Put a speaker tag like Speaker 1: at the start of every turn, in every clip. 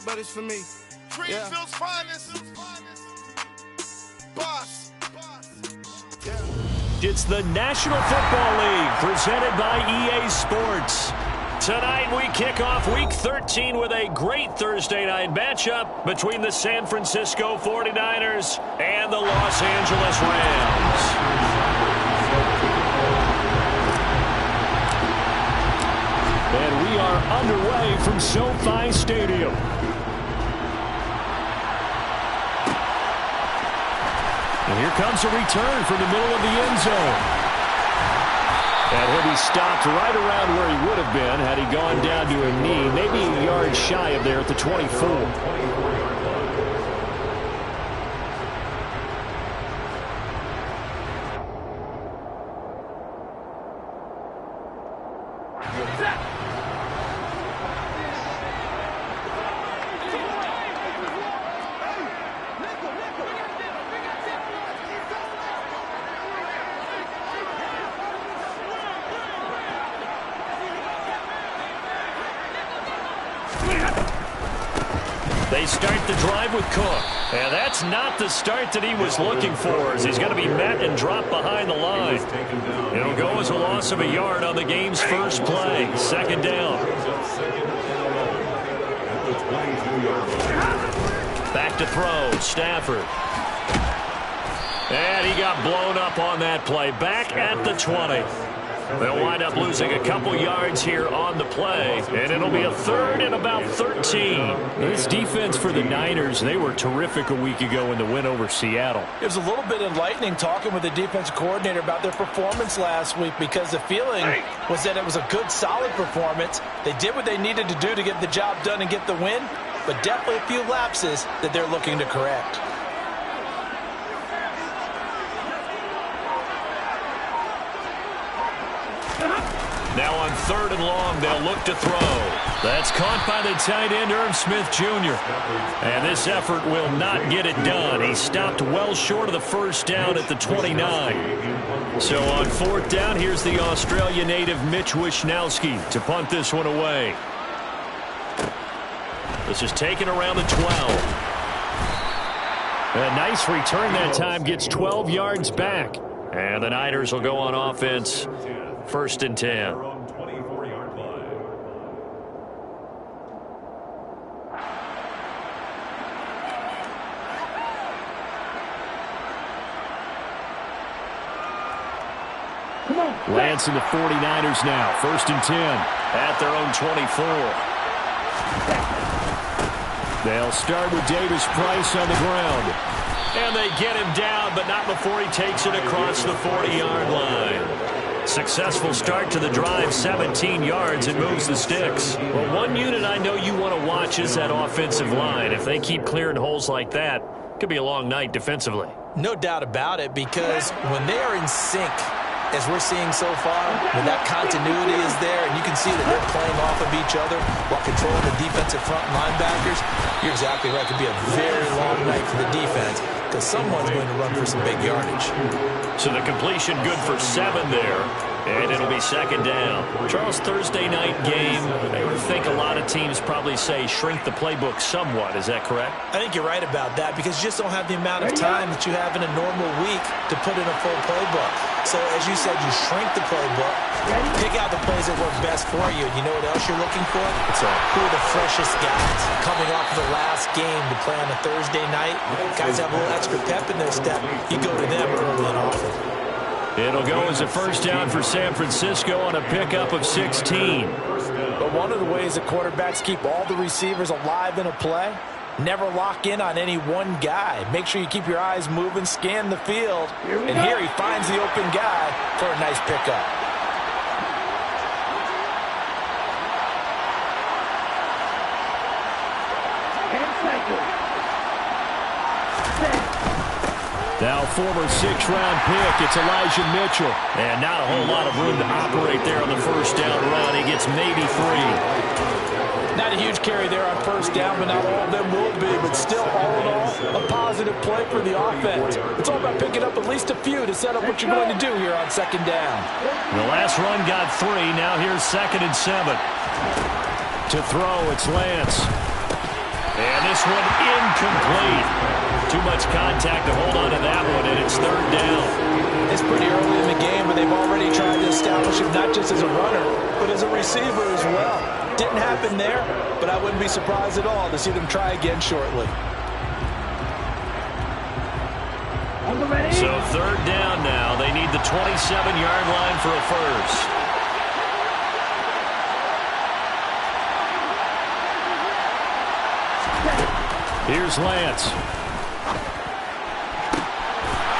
Speaker 1: but it's for me.
Speaker 2: Greenfield's finest. Boss.
Speaker 3: Yeah. It's the National Football League presented by EA Sports. Tonight we kick off Week 13 with a great Thursday night matchup between the San Francisco 49ers and the Los Angeles Rams. And we are underway from SoFi Stadium. And here comes a return from the middle of the end zone. And he'll be stopped right around where he would have been had he gone down to a knee, maybe a yard shy of there at the 24. They start the drive with Cook. And that's not the start that he was looking for, as he's going to be met and dropped behind the line. It'll go as a loss of a yard on the game's first play. Second down. Back to throw, Stafford. And he got blown up on that play. Back at the 20. They'll wind up losing a couple yards here on the play, and it'll be a third and about 13. This defense for the Niners, they were terrific a week ago in the win over Seattle.
Speaker 4: It was a little bit enlightening talking with the defensive coordinator about their performance last week, because the feeling was that it was a good, solid performance. They did what they needed to do to get the job done and get the win, but definitely a few lapses that they're looking to correct.
Speaker 3: Now on third and long, they'll look to throw. That's caught by the tight end, Irv Smith Jr. And this effort will not get it done. He stopped well short of the first down at the 29. So on fourth down, here's the Australia native Mitch Wishnowsky to punt this one away. This is taken around the 12. A nice return that time, gets 12 yards back. And the Niners will go on offense. First and 10. Lance and the 49ers now. First and 10 at their own 24. They'll start with Davis Price on the ground. And they get him down, but not before he takes it across the 40-yard line. Successful start to the drive, 17 yards, and moves the sticks. Well, one unit I know you want to watch is that offensive line. If they keep clearing holes like that, it could be a long night defensively.
Speaker 4: No doubt about it, because when they are in sync, as we're seeing so far, when that continuity is there and you can see that they're playing off of each other while controlling the defensive front linebackers, you're exactly right. It could be a very long night for the defense because someone's going to run for some big yardage.
Speaker 3: So the completion good for 7 there, and it'll be second down. Charles, Thursday night game, I would think a lot of teams probably say shrink the playbook somewhat. Is that correct?
Speaker 4: I think you're right about that, because you just don't have the amount of time that you have in a normal week to put in a full playbook. So as you said, you shrink the playbook, pick out the plays that work best for you. You know what else you're looking for? Who are the freshest guys coming off of the last game to play on a Thursday night? Guys have a little extra pep in their step. You go to them early and often.
Speaker 3: It'll go as a first down for San Francisco on a pickup of 16.
Speaker 4: But one of the ways that quarterbacks keep all the receivers alive in a play, never lock in on any one guy. Make sure you keep your eyes moving, scan the field. And here he finds the open guy for a nice pickup.
Speaker 3: Now former 6th-round pick, it's Elijah Mitchell. And not a whole lot of room to operate there on the first down run. He gets maybe 3.
Speaker 4: Not a huge carry there on first down, but not all of them will be. But still, all in all, a positive play for the offense. It's all about picking up at least a few to set up what you're going to do here on second down.
Speaker 3: The last run got 3. Now here's second and 7. To throw, it's Lance. this one incomplete. Too much contact to hold on to that one, and it's third down.
Speaker 4: It's pretty early in the game, but they've already tried to establish him not just as a runner, but as a receiver as well. Didn't happen there, but I wouldn't be surprised at all to see them try again shortly.
Speaker 3: So third down now. They need the 27-yard line for a first. Here's Lance.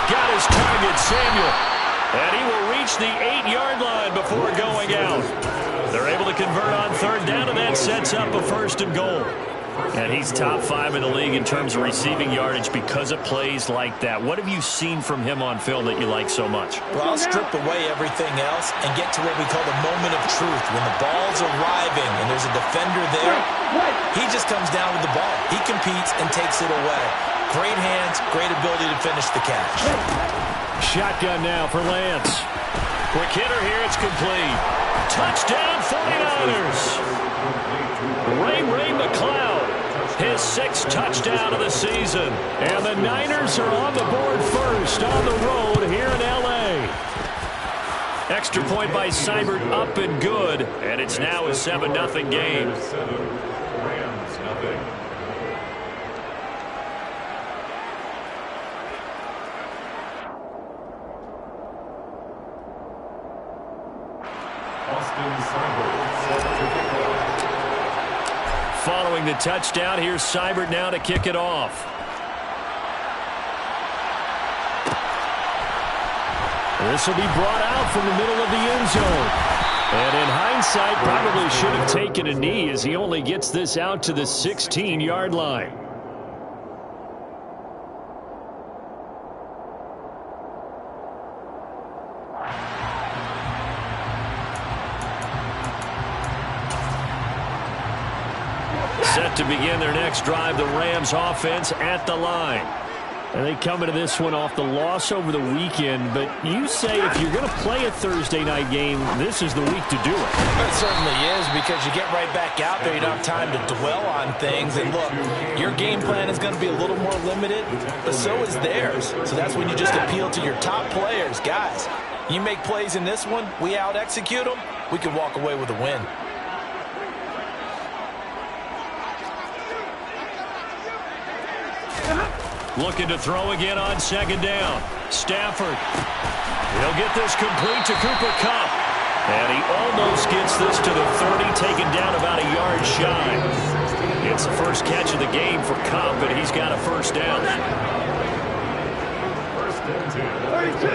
Speaker 3: Got his target, Samuel. And he will reach the 8-yard line before going out. They're able to convert on third down, and that sets up a first and goal. And he's top 5 in the league in terms of receiving yardage because of plays like that. What have you seen from him on film that you like so much?
Speaker 4: Well, I'll strip away everything else and get to what we call the moment of truth. When the ball's arriving and there's a defender there, he just comes down with the ball. He competes and takes it away. Great hands, great ability to finish the catch.
Speaker 3: Shotgun now for Lance. Quick hitter here, it's complete. Touchdown 49ers. Ray McLeod, his 6th touchdown of the season. And the Niners are on the board first on the road here in L.A. Extra point by Seibert up and good. And it's now a 7-0 game. Following the touchdown, here's Seibert now to kick it off. This will be brought out from the middle of the end zone. And in hindsight, probably should have taken a knee as he only gets this out to the 16-yard line. Set to begin their next drive, the Rams offense at the line. And they come into this one off the loss over the weekend, but you say if you're going to play a Thursday night game, this is the week to do it.
Speaker 4: It certainly is, because you get right back out there. You don't have time to dwell on things. And look, your game plan is going to be a little more limited, but so is theirs. So that's when you just appeal to your top players. Guys, you make plays in this one, we out-execute them, we can walk away with a win.
Speaker 3: Looking to throw again on second down. Stafford. He'll get this complete to Cooper Kupp. And he almost gets this to the 30, taken down about a yard shy. It's the first catch of the game for Kupp, but he's got a first down.
Speaker 2: First and 10. 32.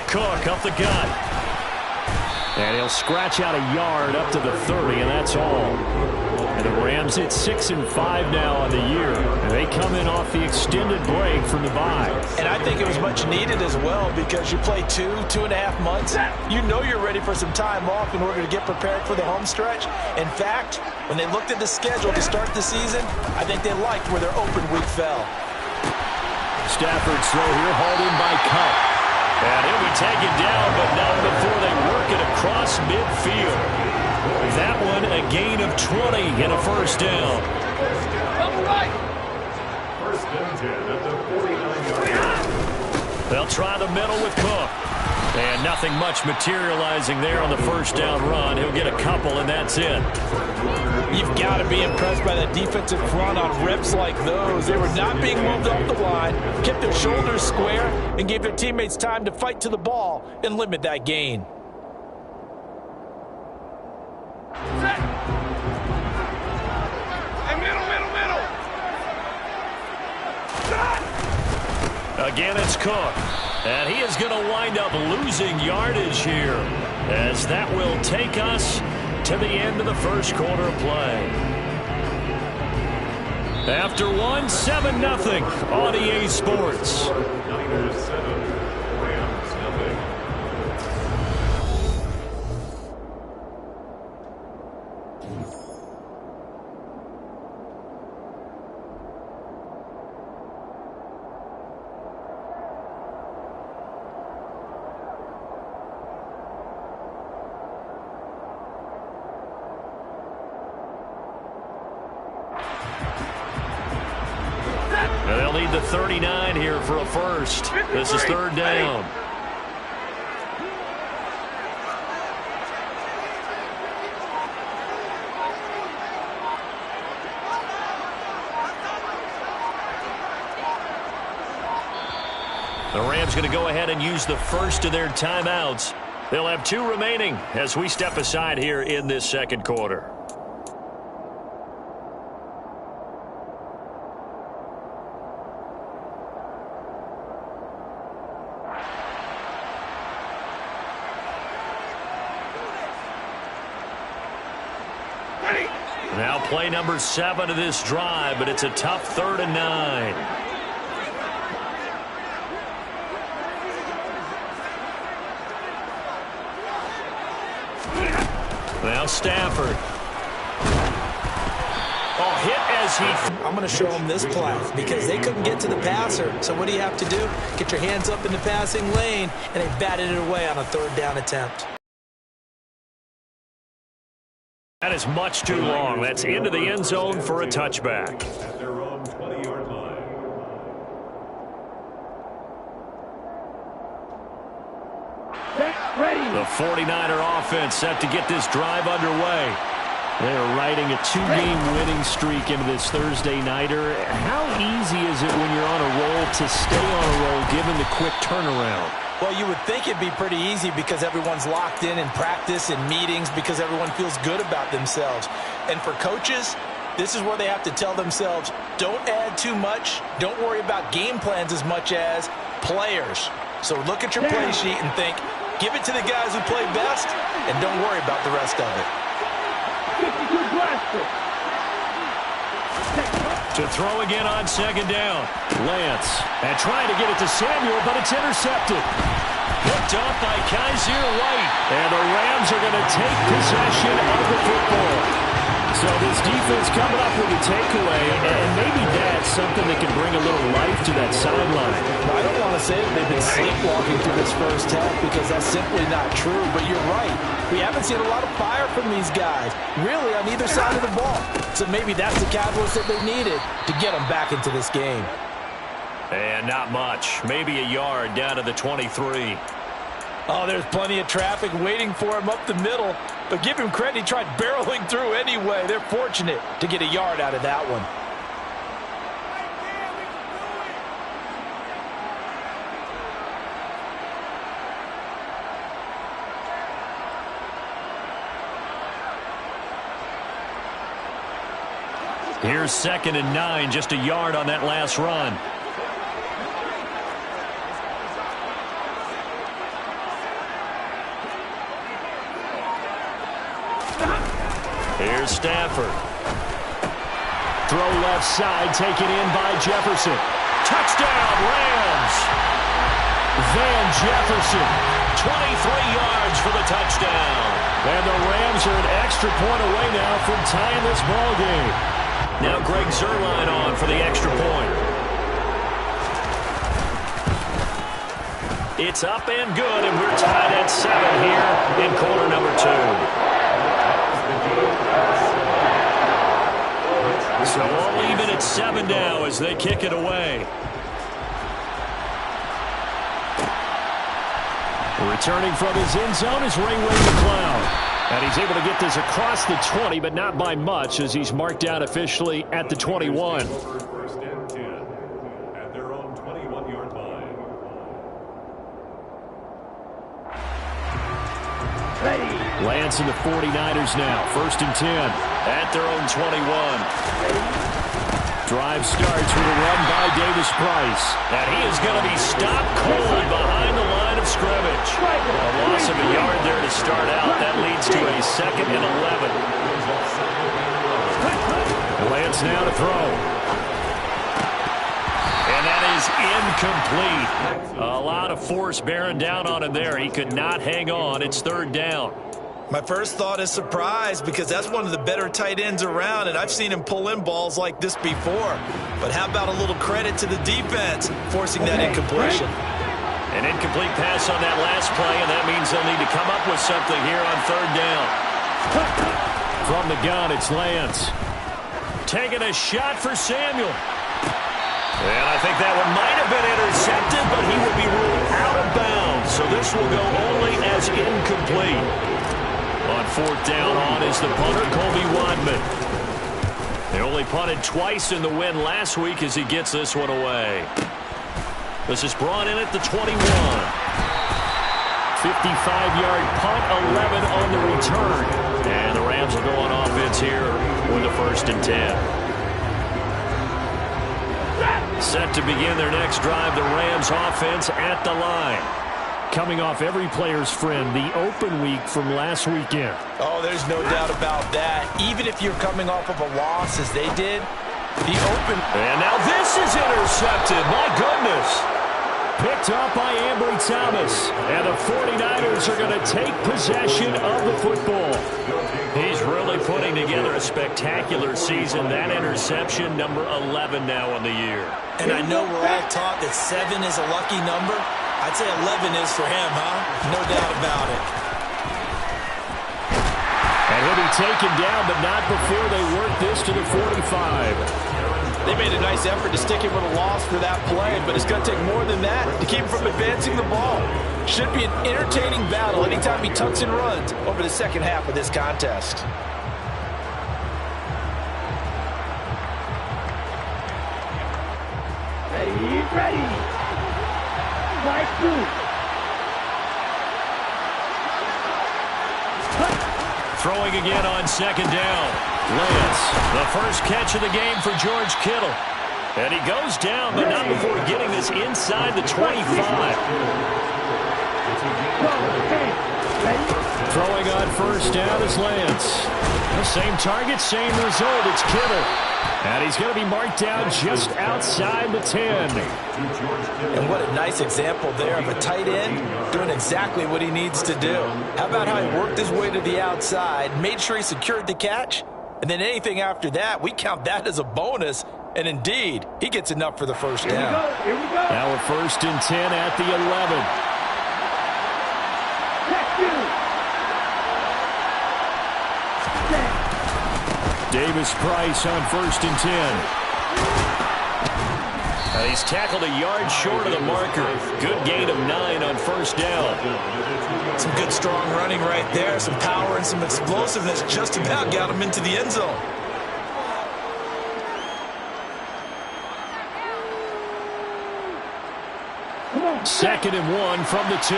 Speaker 3: Cook up the gut. And he'll scratch out a yard up to the 30, and that's all. And the Rams hit 6-5 now on the year. And they come in off the extended break from the bye.
Speaker 4: And I think it was much needed as well, because you play 2.5 months. You know you're ready for some time off in order to get prepared for the home stretch. In fact, when they looked at the schedule to start the season, I think they liked where their open week fell.
Speaker 3: Stafford slow here, hauled in by Kupp. And he'll be taken down, but not before they work it across midfield. That one a gain of 20 and a first down.
Speaker 2: First and 10 at the 49-yard line.
Speaker 3: They'll try the middle with Cook. And nothing much materializing there on the first down run. He'll get a couple, and that's it.
Speaker 4: You've got to be impressed by the defensive front on reps like those. They were not being moved off the line, kept their shoulders square, and gave their teammates time to fight to the ball and limit that gain.
Speaker 2: Set. Hey, middle.
Speaker 3: Again, it's Cook. And he is going to wind up losing yardage here, as that will take us to the end of the first quarter of play. After 7-0 on EA Sports.
Speaker 2: Niners 7, Rams nothing.
Speaker 3: need the 39 here for a first. This is third down. The Rams going to go ahead and use the first of their timeouts. They'll have 2 remaining as we step aside here in this second quarter. Now play number 7 of this drive, but it's a tough 3rd and 9. Now Stafford. Oh, hit as he...
Speaker 4: I'm going to show them this play because they couldn't get to the passer. So what do you have to do? Get your hands up in the passing lane, and they batted it away on a 3rd down attempt.
Speaker 3: That is much too long. That's into the end zone for a touchback.
Speaker 2: At their own 20-yard line.
Speaker 3: The 49er offense set to get this drive underway. They're riding a 2-game winning streak into this Thursday nighter. How easy is it when you're on a roll to stay on a roll given the quick turnaround?
Speaker 4: Well, you would think it'd be pretty easy because everyone's locked in practice and meetings because everyone feels good about themselves. And for coaches, this is where they have to tell themselves, don't add too much. Don't worry about game plans as much as players. So look at your play sheet and think, give it to the guys who play best and don't worry about the rest of it.
Speaker 3: To throw again on 2nd down. Lance. And trying to get it to Samuel, but it's intercepted. Picked up by Kaiser White. And the Rams are going to take possession of the football. So this defense coming up with a takeaway, and maybe that's something that can bring a little life to that sideline.
Speaker 4: I don't want to say that they've been sleepwalking through this first half because that's simply not true, but you're right. We haven't seen a lot of fire from these guys, really on either side of the ball. So maybe that's the catalyst that they needed to get them back into this game.
Speaker 3: And not much. Maybe a yard down to the 23.
Speaker 4: Oh, there's plenty of traffic waiting for him up the middle. But give him credit, he tried barreling through anyway. They're fortunate to get a yard out of that one.
Speaker 3: Here's 2nd and 9, just a yard on that last run. Here's Stafford. Throw left side, taken in by Jefferson. Touchdown, Rams! Van Jefferson, 23 yards for the touchdown. And the Rams are an extra point away now from tying this ball game. Now Greg Zuerlein on for the extra point. It's up and good, and we're tied at 7 here in quarter number 2. So all even at 7 now as they kick it away. Returning from his end zone is Ray McCloud. And he's able to get this across the 20, but not by much as he's marked out officially at the 21.
Speaker 2: First and 10 at their own 21-yard line.
Speaker 3: Lance and the 49ers now. 1st and 10 at their own 21. Drive starts with a run by Davis Price. And he is going to be stopped cold behind the line of scrimmage. A loss of a yard there to start out. That leads to a 2nd and 11. Lance now to throw. And that is incomplete. A lot of force bearing down on him there. He could not hang on. It's 3rd down.
Speaker 4: My first thought is surprise because that's one of the better tight ends around, and I've seen him pull in balls like this before. But how about a little credit to the defense forcing that incompletion?
Speaker 3: An incomplete pass on that last play, and that means they'll need to come up with something here on 3rd down. From the gun, it's Lance. Taking a shot for Samuel. And I think that one might have been intercepted, but he would be ruled out of bounds. So this will go only as incomplete. On fourth down on is the punter, Colby Wadman. They only punted twice in the win last week as he gets this one away. This is brought in at the 21. 55-yard punt, 11 on the return. And the Rams will go on offense here with the 1st and 10. Set to begin their next drive, the Rams offense at the line. Coming off every player's friend, the open week from last weekend.
Speaker 4: Oh, there's no doubt about that. Even if you're coming off of a loss as they did, the open...
Speaker 3: And now this is intercepted. My goodness. Picked up by Ambry Thomas. And the 49ers are going to take possession of the football. He's really putting together a spectacular season. That interception, number 11 now on the year.
Speaker 4: And I know we're all taught that 7 is a lucky number. I'd say 11 is for him, huh? No doubt about it.
Speaker 3: And he'll be taken down, but not before they work this to the 45.
Speaker 1: They made a nice effort to stick him with a loss for that play, but it's going to take more than that to keep him from advancing the ball. Should be an entertaining battle anytime he tucks and runs over the second half of this contest.
Speaker 5: Ready. Strike 2.
Speaker 3: Throwing again on second down. Lance, the first catch of the game for George Kittle. And he goes down, but not before getting this inside the 25. Throwing on first down is Lance. The same target, same result. It's Kittle. And he's going to be marked down just outside the 10.
Speaker 4: And what a nice example there of a tight end doing exactly what he needs to do. How about how he worked his way to the outside, made sure he secured the catch, and then anything after that, we count that as a bonus. And indeed, he gets enough for the first down.
Speaker 5: Here we go.
Speaker 3: Now a 1st and 10 at the 11. Davis Price on 1st and 10. He's tackled a yard short of the marker. Good gain of 9 on first down.
Speaker 4: Some good strong running right there. Some power and some explosiveness just about got him into the end zone.
Speaker 3: Second and 1 from the 2.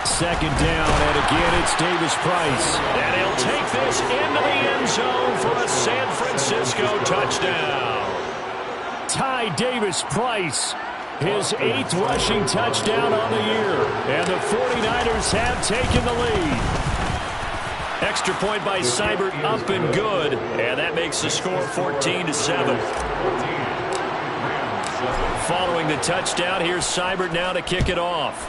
Speaker 3: Second down, and again it's Davis Price. And he'll take this into the end zone for a San Francisco touchdown. Ty Davis Price, his 8th rushing touchdown on the year. And the 49ers have taken the lead. Extra point by Seibert, up and good. And that makes the score 14-7. Following the touchdown, here's Seibert now to kick it off.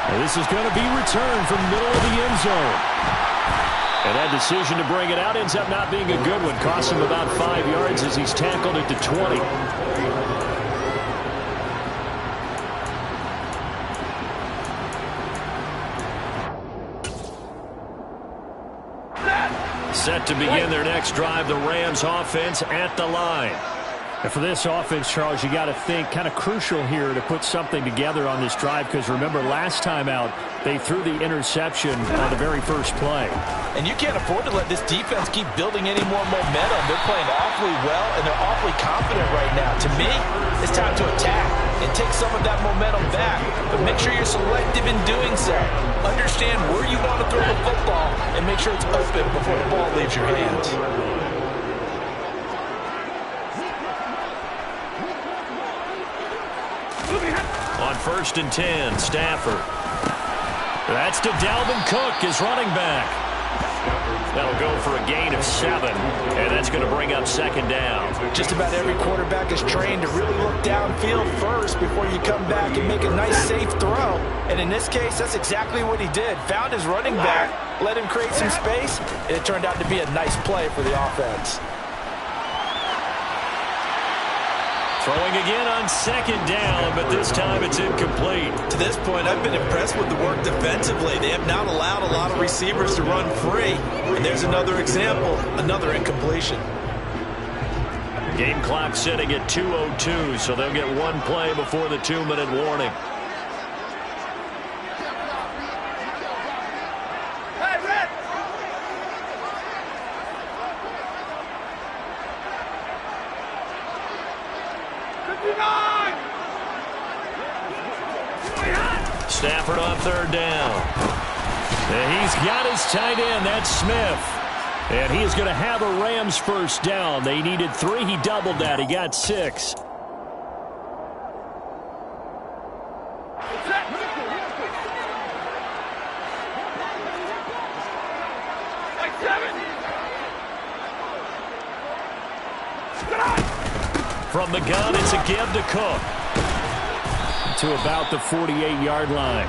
Speaker 3: And this is going to be returned from the middle of the end zone. And that decision to bring it out ends up not being a good one. Costs him about 5 yards as he's tackled at the 20. Set to begin their next drive, the Rams offense at the line. And for this offense, Charles, you got to think kind of crucial here to put something together on this drive, because remember last time out they threw the interception on the very first play.
Speaker 4: And you can't afford to let this defense keep building any more momentum. They're playing awfully well, and they're awfully confident right now. To me, it's time to attack and take some of that momentum back, but make sure you're selective in doing so. Understand where you want to throw the football and make sure it's open before the ball leaves your hands.
Speaker 3: On 1st and 10, Stafford. That's to Dalvin Cook, his running back. That'll go for a gain of 7, and that's going to bring up second down.
Speaker 4: Just about every quarterback is trained to really look downfield first before you come back and make a nice, safe throw. And in this case, that's exactly what he did. Found his running back, let him create some space, and it turned out to be a nice play for the offense.
Speaker 3: Throwing again on second down, but this time it's incomplete.
Speaker 4: To this point, I've been impressed with the work defensively. They have not allowed a lot of receivers to run free. And there's another example, another incompletion.
Speaker 3: Game clock sitting at 2:02, so they'll get one play before the 2-minute warning. Stafford on third down. And he's got his tight end. That's Smith. And he is going to have a Rams first down. They needed 3. He doubled that. He got 6. From the gun, it's a give to Cook. To about the 48-yard line.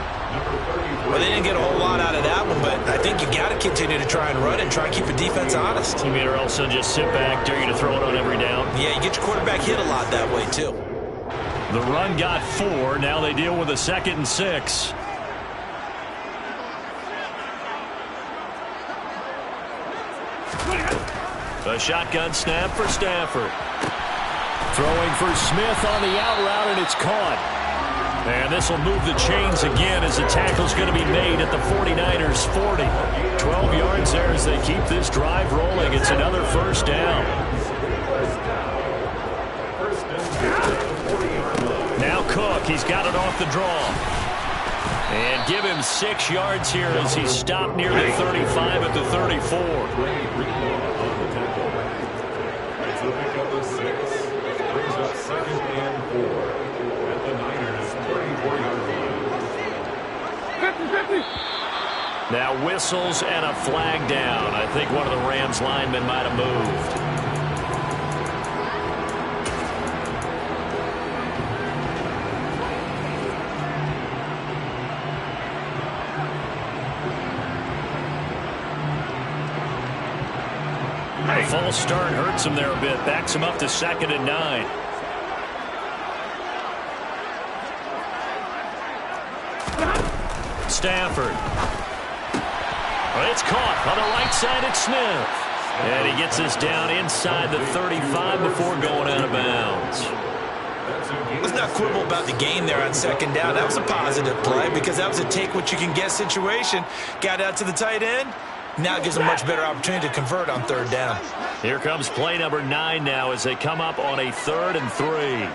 Speaker 4: Well, they didn't get a whole lot out of that one, but I think you got to continue to try and run and try and keep the defense honest.
Speaker 3: You mean, or else they'll just sit back, dare you to throw it on every down?
Speaker 4: Yeah, you get your quarterback hit a lot that way, too.
Speaker 3: The run got 4. Now they deal with a 2nd and 6. A shotgun snap for Stafford. Throwing for Smith on the out route, and it's caught. And this will move the chains again as the tackle's going to be made at the 49ers 40. 12 yards there as they keep this drive rolling. It's another first down. Now Cook, he's got it off the draw. And give him 6 yards here as he stopped near the 35 at the 34.
Speaker 2: Second and 4 at the Niners 34-yard line.
Speaker 3: Now whistles and a flag down. I think one of the Rams linemen might have moved. A false start hurts him there a bit. Backs him up to 2nd and 9. Stafford. Well, it's caught on the right side at Smith. And he gets us down inside the 35 before going out of bounds.
Speaker 4: Let's not quibble about the gain there on 2nd down. That was a positive play because that was a take-what-you-can-get situation. Got out to the tight end. Now it gives them a much better opportunity to convert on 3rd down.
Speaker 3: Here comes play number 9 now as they come up on a 3rd and 3.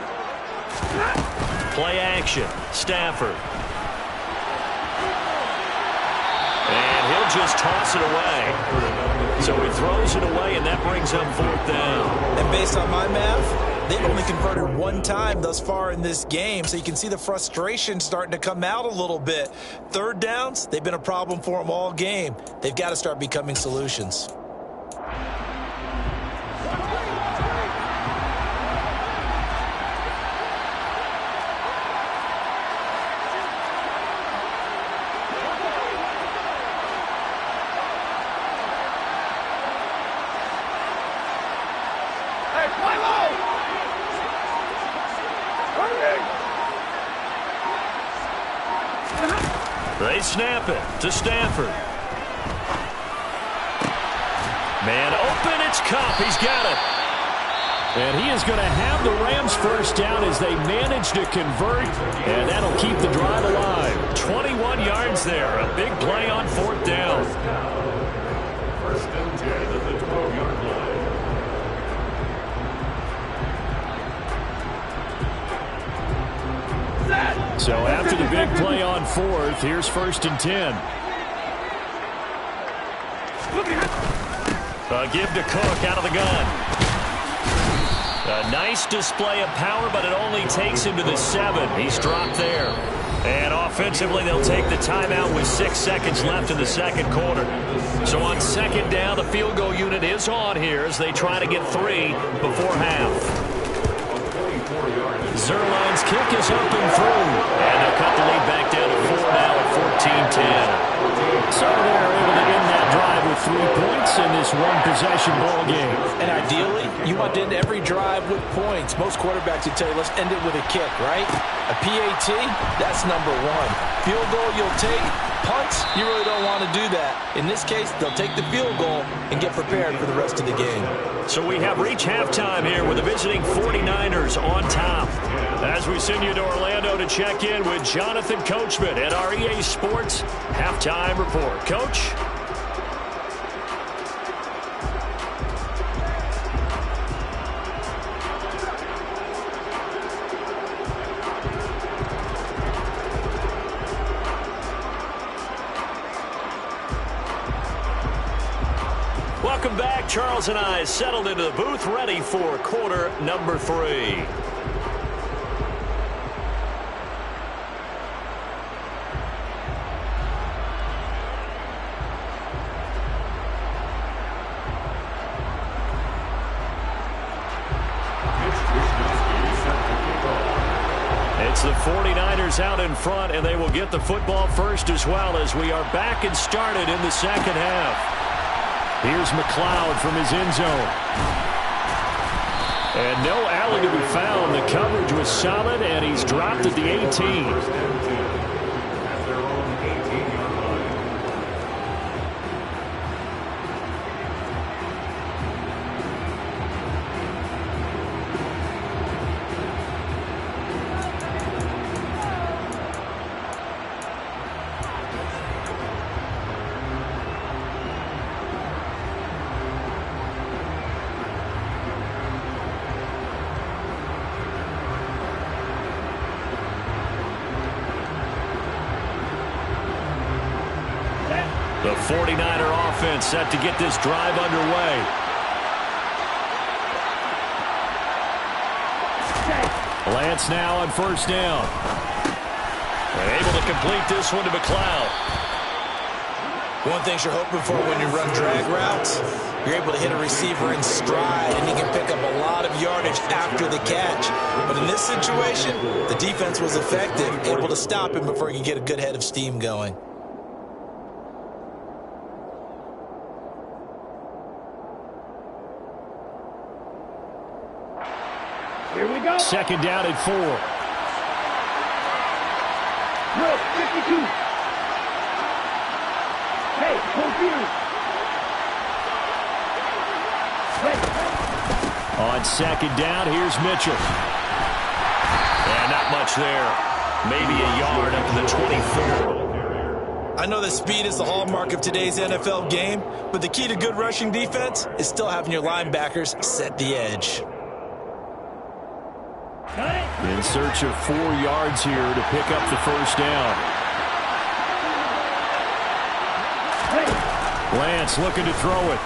Speaker 3: Play action. Stafford. And he'll just toss it away. So he throws it away, and that brings up 4th down.
Speaker 4: And based on my math, they've only converted 1 time thus far in this game, so you can see the frustration starting to come out a little bit. 3rd downs, they've been a problem for them all game. They've got to start becoming solutions.
Speaker 3: They snap it to Stafford. Man open, it's Cup. He's got it. And he is going to have the Rams first down as they manage to convert. And that'll keep the drive alive. 21 yards there. A big play on 4th down.
Speaker 2: First and 10 at the 12-yard line.
Speaker 3: So after the big play on 4th, here's 1st and 10. A give to Cook out of the gun. A nice display of power, but it only takes him to the 7. He's dropped there. And offensively, they'll take the timeout with 6 seconds left in the 2nd quarter. So on 2nd down, the field goal unit is on here as they try to get 3 before half. Zerline's kick is up and through. And they'll cut the lead back down to 4 now at 14-10. So they're able to end that drive with 3 points, in this one-possession ball game.
Speaker 4: And ideally, you want to end every drive with points. Most quarterbacks would tell you, let's end it with a kick, right? A PAT, that's number one. Field goal you'll take. Punts, you really don't want to do that. In this case, they'll take the field goal and get prepared for the rest of the game.
Speaker 3: So we have reached halftime here with the visiting 49ers on top. As we send you to Orlando to check in with Jonathan Coachman at our EA Sports Halftime Report. Coach? Welcome back. Charles and I settled into the booth, ready for quarter number 3. It's the 49ers out in front, and they will get the football first as well as we are back and started in the second half. Here's McLeod from his end zone. And no alley to be found. The coverage was solid, and he's dropped at the 18. The 49er offense set to get this drive underway. Lance now on first down. And able to complete this one to McLeod.
Speaker 4: One thing you're hoping for when you run drag routes, you're able to hit a receiver in stride, and he can pick up a lot of yardage after the catch. But in this situation, the defense was effective, able to stop him before he could get a good head of steam going.
Speaker 5: Here we go.
Speaker 3: Second down at 4.
Speaker 5: No, 52. Hey, confused. Hey.
Speaker 3: On second down, here's Mitchell. And not much there. Maybe a yard up to the 24.
Speaker 4: I know that speed is the hallmark of today's NFL game, but the key to good rushing defense is still having your linebackers set the edge.
Speaker 3: In search of 4 yards here to pick up the first down. Lance looking to throw it.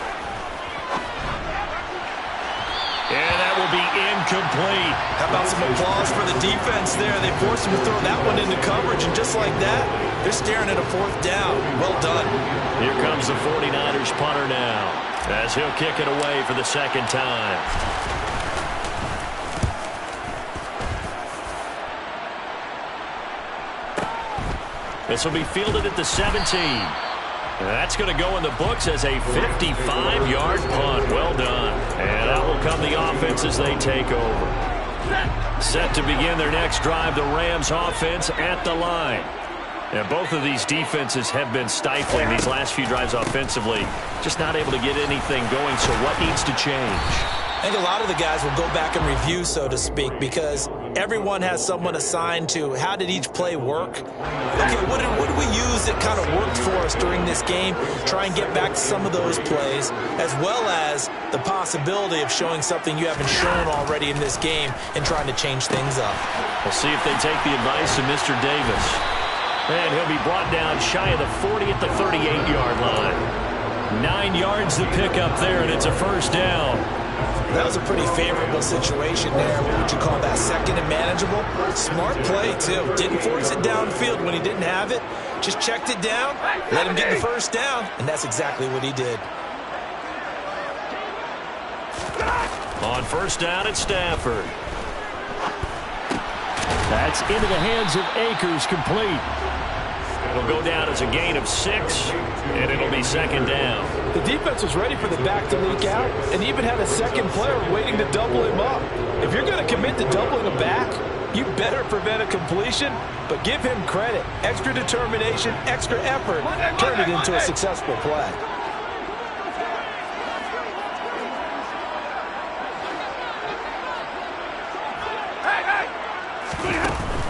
Speaker 3: And that will be incomplete.
Speaker 4: How about some applause for the defense there? They forced him to throw that one into coverage, and just like that, they're staring at a 4th down. Well done.
Speaker 3: Here comes the 49ers punter now, as he'll kick it away for the second time. This will be fielded at the 17. That's going to go in the books as a 55-yard punt. Well done. And out will come the offense as they take over. Set to begin their next drive, the Rams offense at the line. And both of these defenses have been stifling these last few drives offensively. Just not able to get anything going, so what needs to change?
Speaker 4: I think a lot of the guys will go back and review, so to speak, because everyone has someone assigned to how did each play work. Okay, what did we use that kind of worked for us during this game? Try and get back to some of those plays, as well as the possibility of showing something you haven't shown already in this game and trying to change things up.
Speaker 3: We'll see if they take the advice of Mr. Davis. And he'll be brought down shy of the 40 at the 38-yard line. 9 yards to pick up there, and it's a first down.
Speaker 4: That was a pretty favorable situation there. What would you call that? Second and manageable? Smart play, too. Didn't force it downfield when he didn't have it. Just checked it down, let him get the first down, and that's exactly what he did.
Speaker 3: On first down at Stafford. That's into the hands of Akers, complete. It'll go down as a gain of 6. And it'll be second down.
Speaker 1: The defense was ready for the back to leak out and even had a second player waiting to double him up. If you're going to commit to doubling a back, you better prevent a completion, but give him credit. Extra determination, extra effort, turn it into a successful play.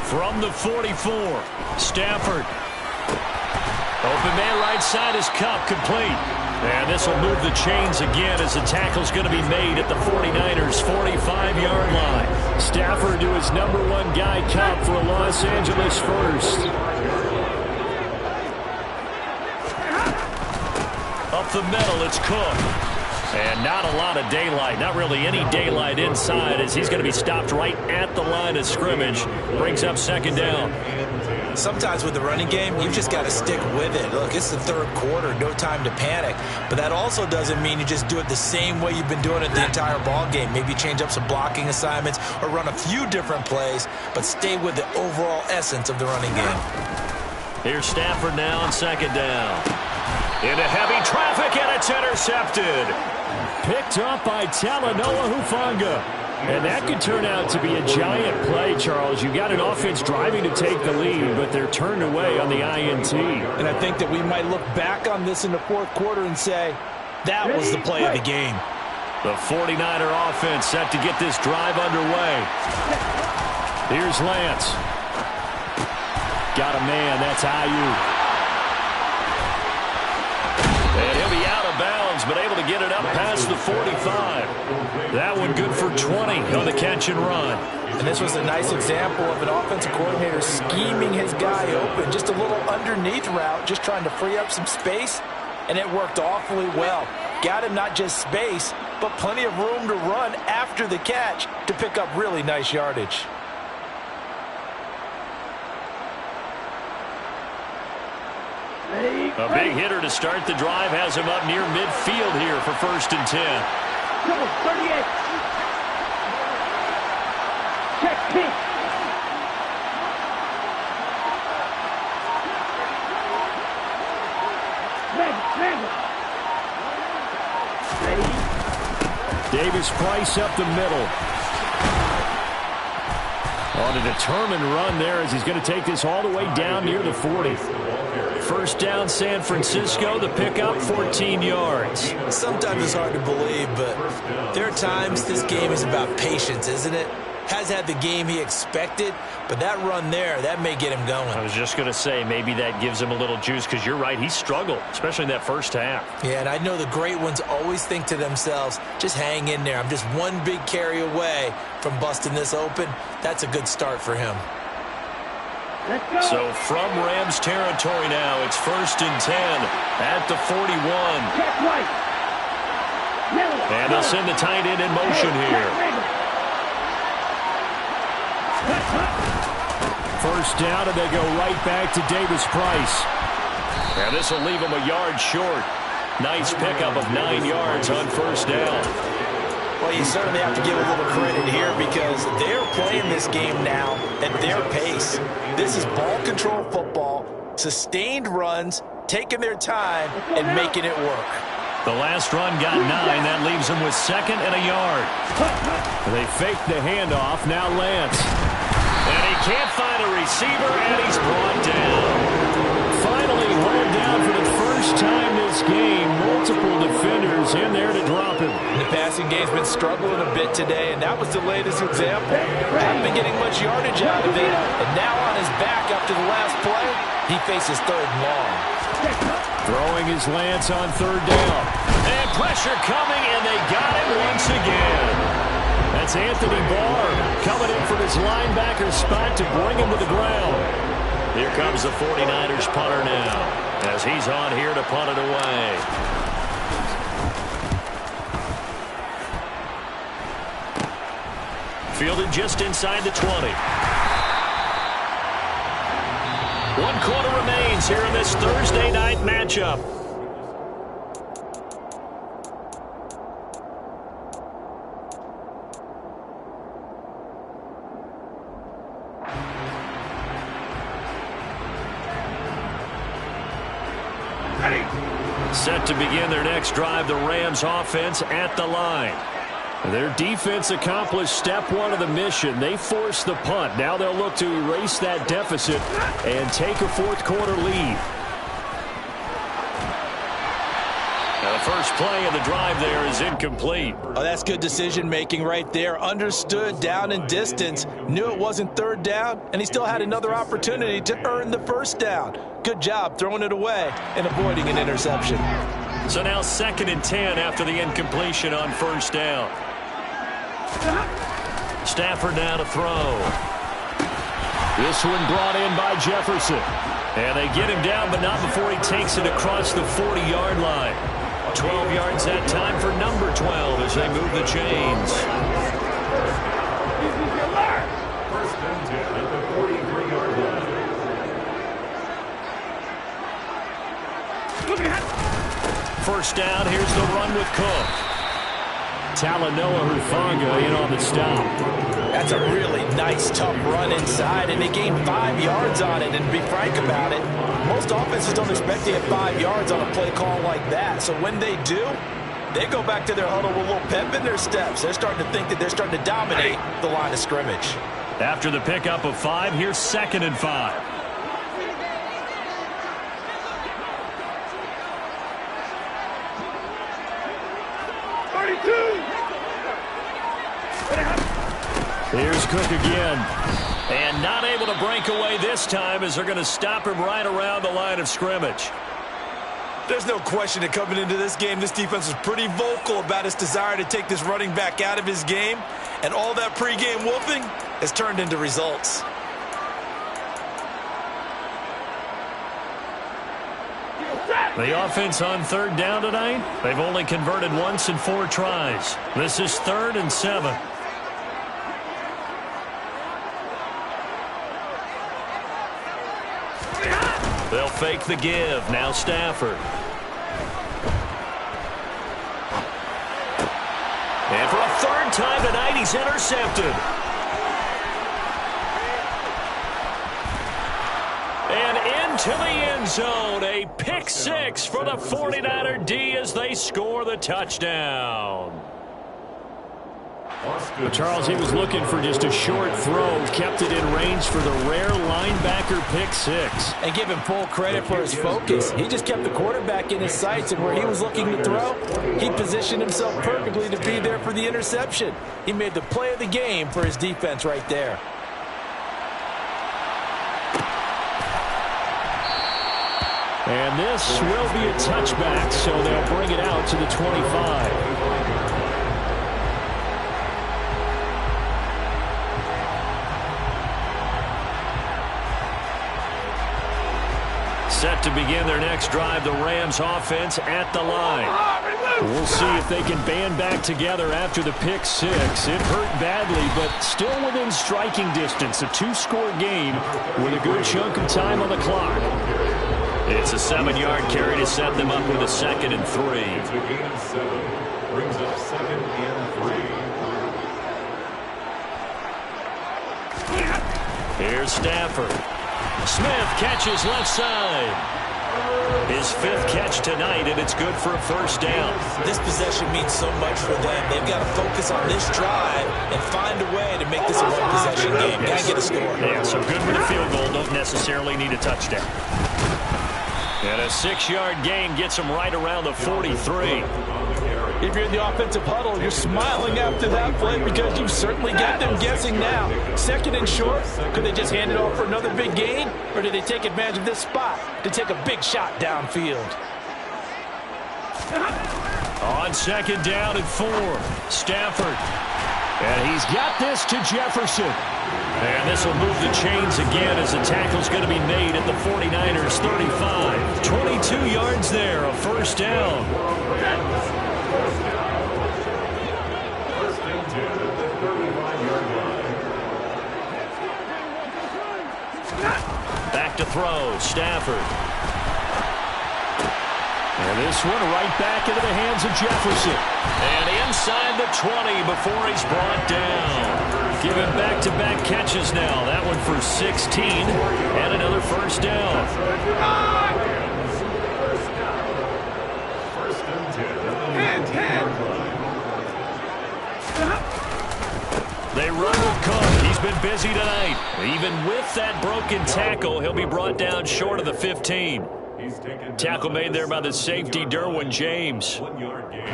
Speaker 3: From the 44, Stafford. Open man right side is Cup, complete. And this will move the chains again as the tackle's going to be made at the 49ers' 45-yard line. Stafford to his number one guy, Cup, for a Los Angeles first. Up the middle, it's Cook. And not a lot of daylight, not really any daylight inside as he's going to be stopped right at the line of scrimmage. Brings up second down.
Speaker 4: Sometimes with the running game, you've just got to stick with it. Look, it's the third quarter, no time to panic. But that also doesn't mean you just do it the same way you've been doing it the entire ball game. Maybe change up some blocking assignments or run a few different plays, but stay with the overall essence of the running game.
Speaker 3: Here's Stafford now on second down. Into heavy traffic, and it's intercepted. Picked up by Talanoa Hufanga. And that could turn out to be a giant play, Charles. You got an offense driving to take the lead, but they're turned away on the INT.
Speaker 1: And I think that we might look back on this in the fourth quarter and say, that was the play of the game.
Speaker 3: The 49er offense set to get this drive underway. Here's Lance. Got a man, that's Ayuk. And he'll be out of bounds, but able to get it up past the 45. That one good for 20 on the catch and run.
Speaker 1: And this was a nice example of an offensive coordinator scheming his guy open. Just a little underneath route, just trying to free up some space, and it worked awfully well. Got him not just space, but plenty of room to run after the catch to pick up really nice yardage.
Speaker 3: A big hitter to start the drive has him up near midfield here for 1st and 10.
Speaker 5: 38. Check pitch.
Speaker 3: Davis Price up the middle. On a determined run there as he's going to take this all the way down near the 40. First down, San Francisco. The pickup, 14 yards.
Speaker 4: Sometimes it's hard to believe, but there are times this game is about patience, isn't it? Has had the game he expected, but that run there, that may get him going.
Speaker 3: I was just going to say, maybe that gives him a little juice because you're right, he struggled, especially in that first half.
Speaker 4: Yeah, and I know the great ones always think to themselves, just hang in there. I'm just one big carry away from busting this open. That's a good start for him.
Speaker 3: So from Rams territory now, it's 1st and 10 at the 41. And they'll send the tight end in motion here. First down, and they go right back to Davis Price. And this will leave him a yard short. Nice pickup of 9 yards on first down.
Speaker 1: Well, you certainly have to give a little credit here because they're playing this game now at their pace. This is ball control football, sustained runs, taking their time, and making it work.
Speaker 3: The last run got 9. That leaves them with 2nd and a yard. They fake the handoff. Now Lance. And he can't find a receiver, and he's brought down. Finally hauled down for the first time this game. Multiple defenders in there to drop him.
Speaker 1: The passing game's been struggling a bit today, and that was the latest example. Haven't been getting much yardage out of it, and now on his back after the last play, he faces 3rd and long.
Speaker 3: Throwing his Lance on 3rd down. And pressure coming, and they got him once again. That's Anthony Barr coming in from his linebacker spot to bring him to the ground. Here comes the 49ers punter now as he's on here to punt it away. Fielded just inside the 20. 1 quarter remains here in this Thursday night matchup.
Speaker 2: Ready.
Speaker 3: Set to begin their next drive, the Rams offense at the line. Their defense accomplished step one of the mission. They forced the punt. Now they'll look to erase that deficit and take a fourth quarter lead. Now the first play of the drive there is incomplete.
Speaker 4: Oh, that's good decision-making right there. Understood down and distance. Knew it wasn't third down, and he still had another opportunity to earn the first down. Good job throwing it away and avoiding an interception.
Speaker 3: So now 2nd and 10 after the incompletion on first down. Stafford now to throw. This one brought in by Jefferson. And they get him down, but not before he takes it across the 40-yard line. 12 yards that time for number 12 as they move the chains.
Speaker 2: First and 10 at the 43-yard line.
Speaker 3: First down, here's the run with Cook. Talanoa Hufanga in on the stop.
Speaker 4: That's a really nice, tough run inside, and they gained 5 yards on it. And to be frank about it, most offenses don't expect to get 5 yards on a play call like that. So when they do, they go back to their huddle with a little pep in their steps. They're starting to think that they're starting to dominate the line of scrimmage.
Speaker 3: After the pickup of 5, here's 2nd and 5. Here's Cook again. And not able to break away this time as they're going to stop him right around the line of scrimmage.
Speaker 4: There's no question that coming into this game, this defense was pretty vocal about its desire to take this running back out of his game. And all that pregame wolfing has turned into results.
Speaker 3: The offense on third down tonight, they've only converted once in 4 tries. This is 3rd and 7. They'll fake the give. Now Stafford. And for a 3rd time tonight, he's intercepted. And into the end zone, a pick 6 for the 49er D as they score the touchdown. But Charles, he was looking for just a short throw, kept it in range for the rare linebacker pick 6.
Speaker 4: And give him full credit for his focus. He just kept the quarterback in his sights, and where he was looking to throw, he positioned himself perfectly to be there for the interception. He made the play of the game for his defense right there.
Speaker 3: And this will be a touchback, so they'll bring it out to the 25. Set to begin their next drive, the Rams offense at the line. We'll see if they can band back together after the pick 6. It hurt badly, but still within striking distance. A 2-score game with a good chunk of time on the clock. It's a 7-yard carry to set them up with a 2nd and 3.
Speaker 2: It's a gain of 7. Brings up 2nd and 3.
Speaker 3: Here's Stafford. Smith catches left side. His 5th catch tonight, and it's good for a first down.
Speaker 4: This possession means so much for them. They've got to focus on this drive and find a way to make this a one-possession game. Got to get a score.
Speaker 3: Yeah, so good with a field goal. Don't necessarily need a touchdown. And a 6-yard gain gets him right around the 43.
Speaker 4: If you're in the offensive huddle, you're smiling after that play because you've certainly got them guessing now. 2nd and short, could they just hand it off for another big gain? Or did they take advantage of this spot to take a big shot downfield?
Speaker 3: On 2nd down and 4, Stafford. And he's got this to Jefferson. And this will move the chains again as the tackle's going to be made at the 49ers 35. 22 yards there, a first down.
Speaker 2: First and 10 at the 35-yard line.
Speaker 3: Back to throw, Stafford. And this one right back into the hands of Jefferson. And inside the 20 before he's brought down. Giving back-to-back catches now. That one for 16 and another first down. run with Cook. He's been busy tonight. Even with that broken tackle, he'll be brought down short of the 15. Tackle made there by the safety, Derwin James.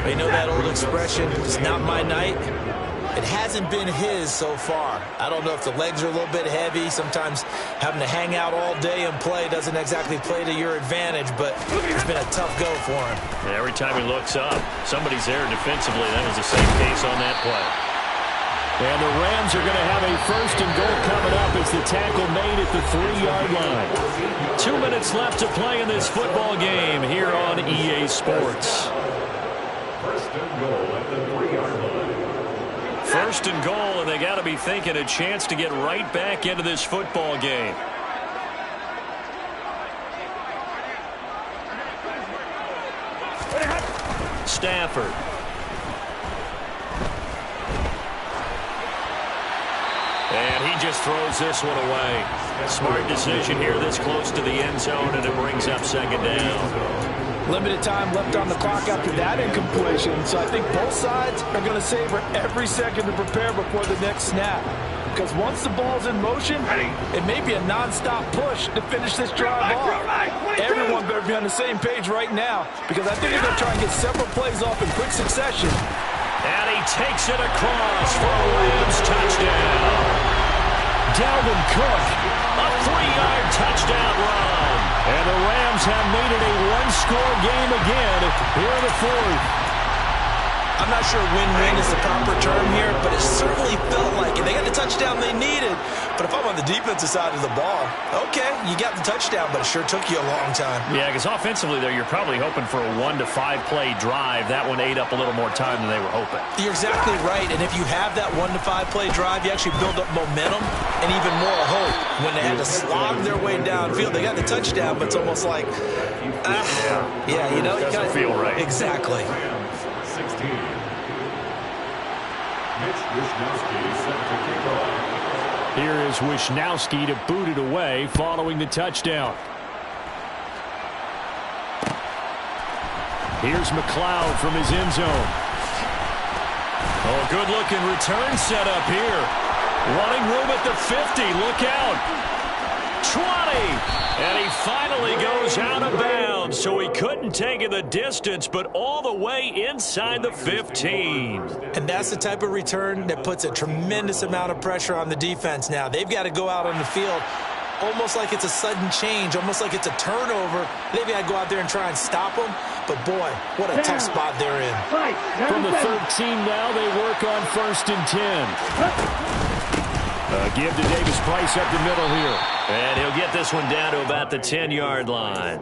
Speaker 4: They know that old expression, it's not my night. It hasn't been his so far. I don't know if the legs are a little bit heavy. Sometimes having to hang out all day and play doesn't exactly play to your advantage, but it's been a tough go for him.
Speaker 3: And every time he looks up, somebody's there defensively. That was the same case on that play.
Speaker 6: And the Rams are going to have a first and goal coming up as the tackle made at the 3-yard line.
Speaker 3: 2 minutes left to play in this football game here on EA Sports.
Speaker 2: First and goal at the 3-yard line.
Speaker 3: First and goal, and they got to be thinking a chance to get right back into this football game. Stafford. And he just throws this one away. Smart decision here this close to the end zone, and it brings up second down.
Speaker 1: Limited time left on the clock after that incompletion, so I think both sides are going to savor every second to prepare before the next snap. Because once the ball's in motion, it may be a non-stop push to finish this drive off. Everyone better be on the same page right now, because I think they're going to try and get several plays off in quick succession.
Speaker 3: And he takes it across for a Rams touchdown.
Speaker 6: Dalvin Cook,
Speaker 3: A 3-yard touchdown run.
Speaker 6: and the Rams have made it a one-score game again here in the fourth.
Speaker 4: I'm not sure win-win is the proper term here, but it certainly felt like it. They got the touchdown they needed, but if I'm on the defensive side of the ball, okay, you got the touchdown, but it sure took you a long time.
Speaker 3: Yeah, because offensively, there, you're probably hoping for a 1 to 5 play drive. That one ate up a little more time than they were hoping.
Speaker 4: You're exactly right, and if you have that 1 to 5 play drive, you actually build up momentum and even more hope. When they had to slog their way downfield, they got the touchdown, but it's almost like, yeah, you know,
Speaker 3: Doesn't feel right.
Speaker 4: Exactly.
Speaker 2: 16. Mitch Wishnowsky set to kick off.
Speaker 6: Here is Wishnowsky to boot it away following the touchdown. Here's McLeod from his end zone.
Speaker 3: Oh, good-looking return set up here. Running room at the 50. Look out. 20. And he finally goes out of bounds, so he couldn't take it the distance, but all the way inside the 15.
Speaker 4: And that's the type of return that puts a tremendous amount of pressure on the defense now. They've got to go out on the field almost like it's a sudden change, almost like it's a turnover. They've got to go out there and try and stop them. But, boy, what a tough spot they're in.
Speaker 6: From the 13 now, they work on 1st and 10. Give to Davis Price up the middle here.
Speaker 3: And he'll get this one down to about the 10-yard line.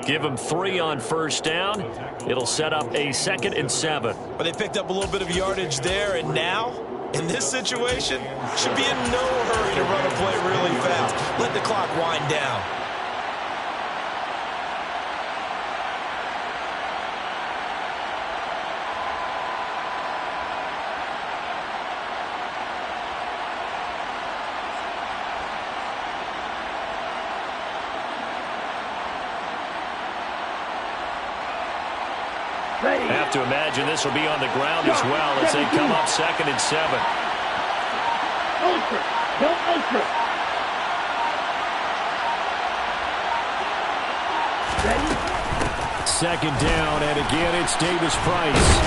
Speaker 3: Give him 3 on first down. It'll set up a 2nd and 7.
Speaker 4: But they picked up a little bit of yardage there, and now, in this situation, should be in no hurry to run a play really fast. Let the clock wind down.
Speaker 3: Have to imagine this will be on the ground as well as they come up 2nd and 7.
Speaker 6: Second down, and again it's Davis Price.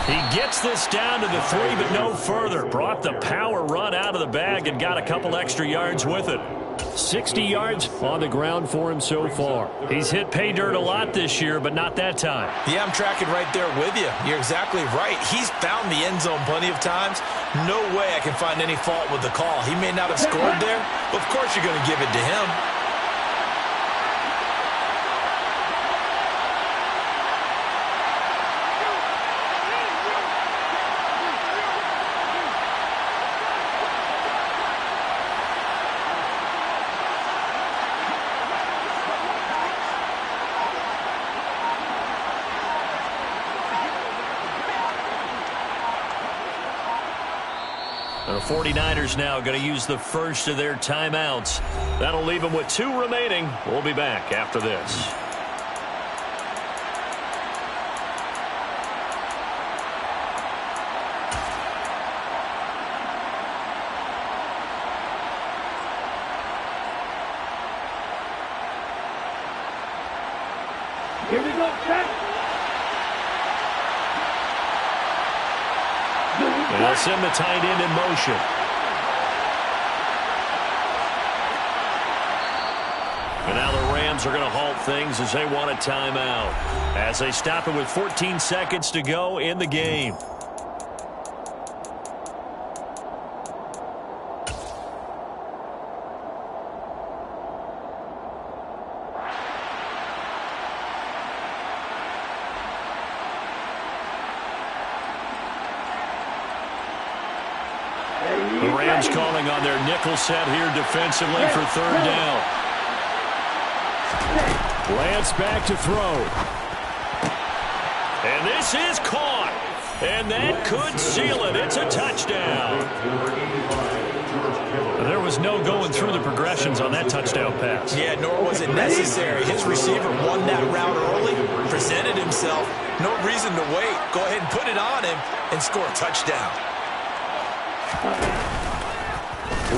Speaker 3: He gets this down to the 3, but no further. Brought the power run out of the bag and got a couple extra yards with it.
Speaker 6: 60 yards on the ground for him so far.
Speaker 3: He's hit pay dirt a lot this year, but not that time.
Speaker 4: Yeah, I'm tracking right there with you. You're exactly right. He's found the end zone plenty of times. No way I can find any fault with the call. He may not have scored there, but of course you're going to give it to him.
Speaker 3: The 49ers now going to use the first of their timeouts. That'll leave them with 2 remaining. We'll be back after this.
Speaker 5: Here we go, set.
Speaker 3: And they'll send the tight end in motion. And now the Rams are going to halt things as they want a timeout, as they stop it with 14 seconds to go in the game. The Rams calling on their nickel set here defensively for third down.
Speaker 6: Lance back to throw.
Speaker 3: And this is caught. And that could seal it. It's a touchdown. There was no going through the progressions on that touchdown pass.
Speaker 4: Yeah, nor was it necessary. His receiver won that route early, presented himself. No reason to wait. Go ahead and put it on him and score a touchdown.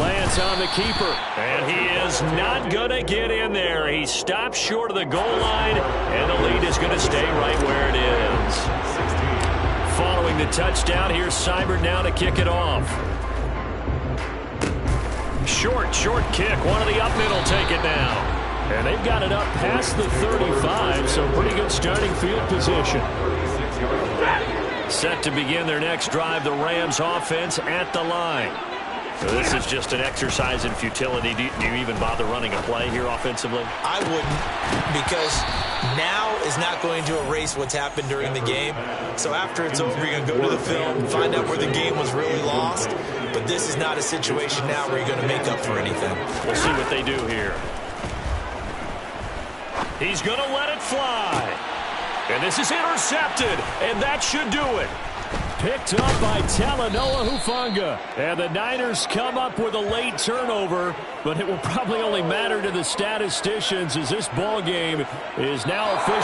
Speaker 6: Lance on the keeper.
Speaker 3: And he is not going to get in there. He stops short of the goal line, and the lead is going to stay right where it is. Following the touchdown, here's Seibert now to kick it off. Short kick. One of the up middle take it now.
Speaker 6: And they've got it up past the 35, so pretty good starting field position.
Speaker 3: Set to begin their next drive, the Rams offense at the line. So this is just an exercise in futility. Do you even bother running a play here offensively?
Speaker 4: I wouldn't, because now is not going to erase what's happened during the game. So after it's over, you're going to go to the film, find out where the game was really lost. But this is not a situation now where you're going to make up for anything.
Speaker 3: We'll see what they do here. He's going to let it fly. And this is intercepted, and that should do it.
Speaker 6: Picked up by Talanoa Hufanga. And the Niners come up with a late turnover, but it will probably only matter to the statisticians as this ball game is now official.